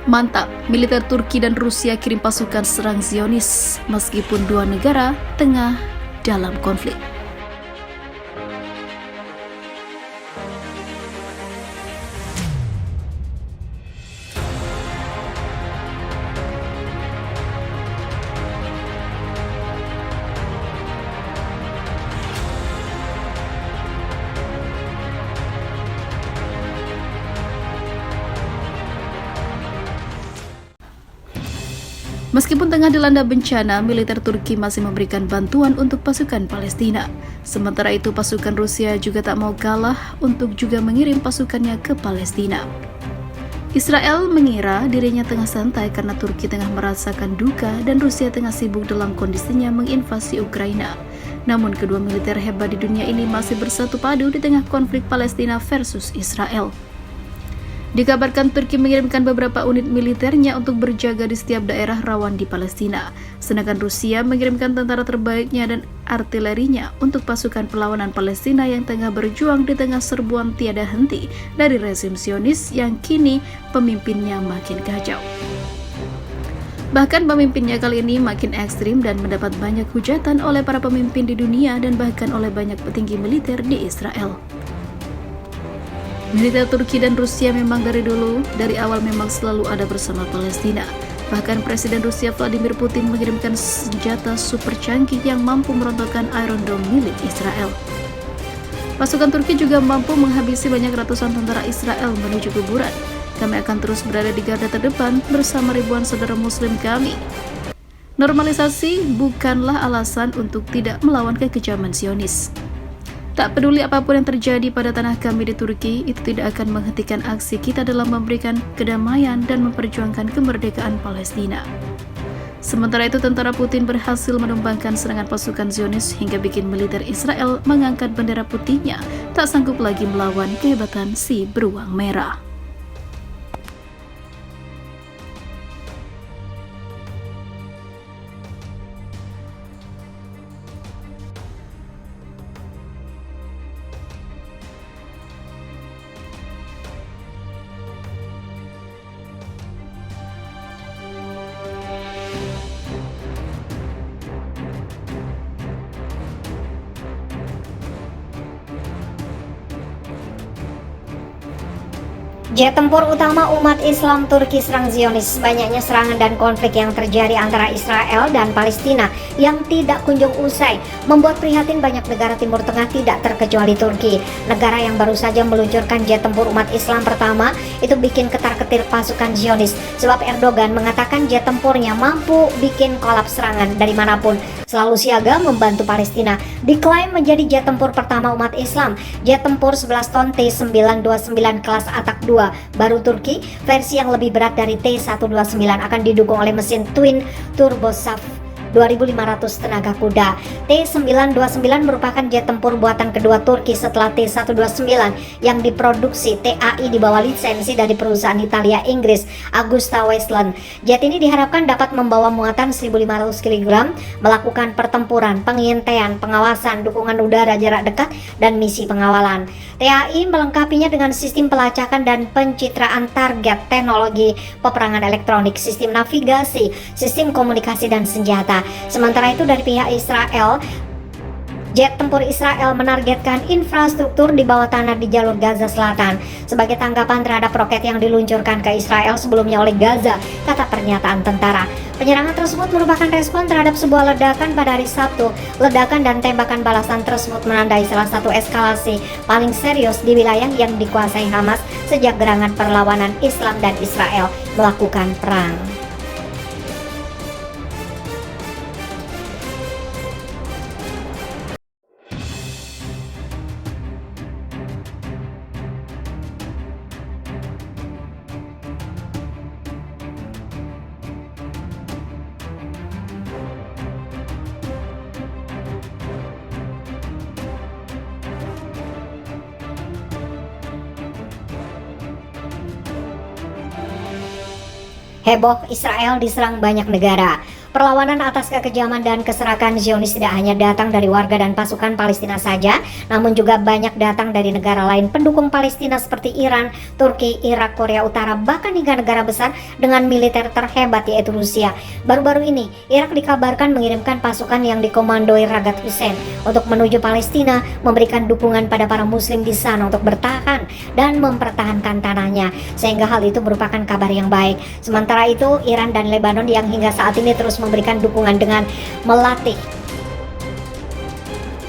Mantap, militer Turki dan Rusia kirim pasukan serang Zionis meskipun dua negara tengah dalam konflik. Meskipun tengah dilanda bencana, militer Turki masih memberikan bantuan untuk pasukan Palestina. Sementara itu, pasukan Rusia juga tak mau kalah untuk juga mengirim pasukannya ke Palestina. Israel mengira dirinya tengah santai karena Turki tengah merasakan duka dan Rusia tengah sibuk dalam kondisinya menginvasi Ukraina. Namun kedua militer hebat di dunia ini masih bersatu padu di tengah konflik Palestina versus Israel. Dikabarkan Turki mengirimkan beberapa unit militernya untuk berjaga di setiap daerah rawan di Palestina, sedangkan Rusia mengirimkan tentara terbaiknya dan artilerinya untuk pasukan perlawanan Palestina yang tengah berjuang di tengah serbuan tiada henti dari rezim Zionis yang kini pemimpinnya makin kacau. Bahkan pemimpinnya kali ini makin ekstrim dan mendapat banyak hujatan oleh para pemimpin di dunia dan bahkan oleh banyak petinggi militer di Israel. Militer Turki dan Rusia memang dari awal memang selalu ada bersama Palestina. Bahkan Presiden Rusia Vladimir Putin mengirimkan senjata super canggih yang mampu merontokkan Iron Dome milik Israel. Pasukan Turki juga mampu menghabisi banyak ratusan tentara Israel menuju kuburan. Kami akan terus berada di garda terdepan bersama ribuan saudara muslim kami. Normalisasi bukanlah alasan untuk tidak melawan kekejaman Zionis. Tak peduli apapun yang terjadi pada tanah kami di Turki, itu tidak akan menghentikan aksi kita dalam memberikan kedamaian dan memperjuangkan kemerdekaan Palestina. Sementara itu, tentara Putin berhasil menumbangkan serangan pasukan Zionis hingga bikin militer Israel mengangkat bendera putihnya, tak sanggup lagi melawan kehebatan si beruang merah. Jet tempur utama umat Islam Turki serang Zionis. Banyaknya serangan dan konflik yang terjadi antara Israel dan Palestina yang tidak kunjung usai membuat prihatin banyak negara Timur Tengah, tidak terkecuali Turki. Negara yang baru saja meluncurkan jet tempur umat Islam pertama itu bikin ketar-ketir pasukan Zionis, sebab Erdogan mengatakan jet tempurnya mampu bikin kolaps serangan dari manapun, selalu siaga membantu Palestina. Diklaim menjadi jet tempur pertama umat Islam. Jet tempur 11 ton T-929 kelas Atak 2 baru Turki, versi yang lebih berat dari T-129, akan didukung oleh mesin twin turbosaf 2.500 tenaga kuda. T-929 merupakan jet tempur buatan kedua Turki setelah T-129 yang diproduksi TAI di bawah lisensi dari perusahaan Italia Inggris Agusta Westland. Jet ini diharapkan dapat membawa muatan 1.500 kg, melakukan pertempuran, pengintaian, pengawasan, dukungan udara jarak dekat, dan misi pengawalan. TAI melengkapinya dengan sistem pelacakan dan pencitraan target, teknologi peperangan elektronik, sistem navigasi, sistem komunikasi, dan senjata. Sementara itu dari pihak Israel, jet tempur Israel menargetkan infrastruktur di bawah tanah di jalur Gaza Selatan sebagai tanggapan terhadap roket yang diluncurkan ke Israel sebelumnya oleh Gaza, kata pernyataan tentara. Penyerangan tersebut merupakan respon terhadap sebuah ledakan pada hari Sabtu. Ledakan dan tembakan balasan tersebut menandai salah satu eskalasi paling serius di wilayah yang dikuasai Hamas sejak gerangan perlawanan Islam dan Israel melakukan perang. Heboh, Israel diserang banyak negara. Perlawanan atas kekejaman dan keserakan Zionis tidak hanya datang dari warga dan pasukan Palestina saja, namun juga banyak datang dari negara lain pendukung Palestina seperti Iran, Turki, Irak, Korea Utara, bahkan hingga negara besar dengan militer terhebat yaitu Rusia. Baru-baru ini, Irak dikabarkan mengirimkan pasukan yang dikomandoi Ragat Hussein untuk menuju Palestina, memberikan dukungan pada para muslim di sana untuk bertahan dan mempertahankan tanahnya, sehingga hal itu merupakan kabar yang baik. Sementara itu, Iran dan Lebanon yang hingga saat ini terus memberikan dukungan dengan melatih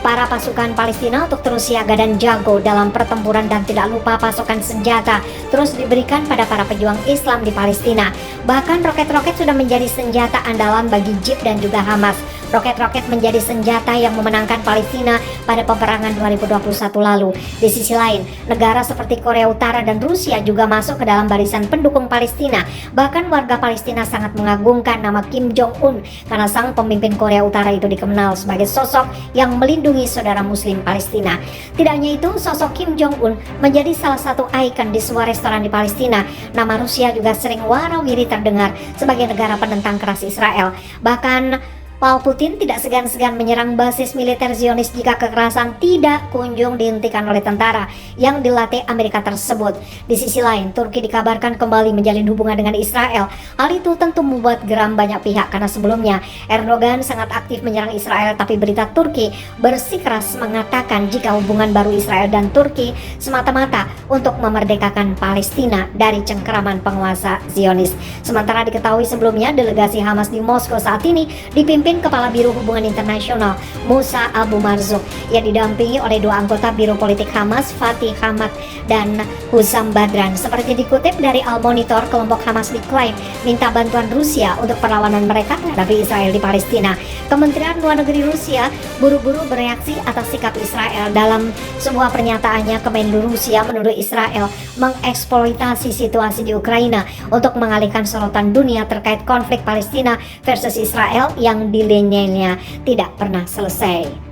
para pasukan Palestina untuk terus siaga dan jago dalam pertempuran, dan tidak lupa pasukan senjata terus diberikan pada para pejuang Islam di Palestina. Bahkan roket-roket sudah menjadi senjata andalan bagi JIP dan juga Hamas. Roket-roket menjadi senjata yang memenangkan Palestina pada peperangan 2021 lalu. Di sisi lain, negara seperti Korea Utara dan Rusia juga masuk ke dalam barisan pendukung Palestina. Bahkan warga Palestina sangat mengagungkan nama Kim Jong-un karena sang pemimpin Korea Utara itu dikenal sebagai sosok yang melindungi saudara muslim Palestina. Tidak hanya itu, sosok Kim Jong-un menjadi salah satu ikon di sebuah restoran di Palestina. Nama Rusia juga sering warawiri terdengar sebagai negara penentang keras Israel. Bahkan Putin tidak segan-segan menyerang basis militer Zionis jika kekerasan tidak kunjung dihentikan oleh tentara yang dilatih Amerika tersebut. Di sisi lain, Turki dikabarkan kembali menjalin hubungan dengan Israel. Hal itu tentu membuat geram banyak pihak karena sebelumnya Erdogan sangat aktif menyerang Israel, tapi berita Turki bersikeras mengatakan jika hubungan baru Israel dan Turki semata-mata untuk memerdekakan Palestina dari cengkeraman penguasa Zionis. Sementara diketahui sebelumnya delegasi Hamas di Moskow saat ini dipimpin Kepala Biro Hubungan Internasional Musa Abu Marzouk yang didampingi oleh dua anggota Biro Politik Hamas, Fatih Hamad dan Hussam Badran. Seperti dikutip dari Al Monitor, kelompok Hamas diklaim minta bantuan Rusia untuk perlawanan mereka menghadapi Israel di Palestina. Kementerian Luar Negeri Rusia buru-buru bereaksi atas sikap Israel. Dalam sebuah pernyataannya, Kemenlu Rusia menuduh Israel mengeksploitasi situasi di Ukraina untuk mengalihkan sorotan dunia terkait konflik Palestina versus Israel yang dinilainya tidak pernah selesai.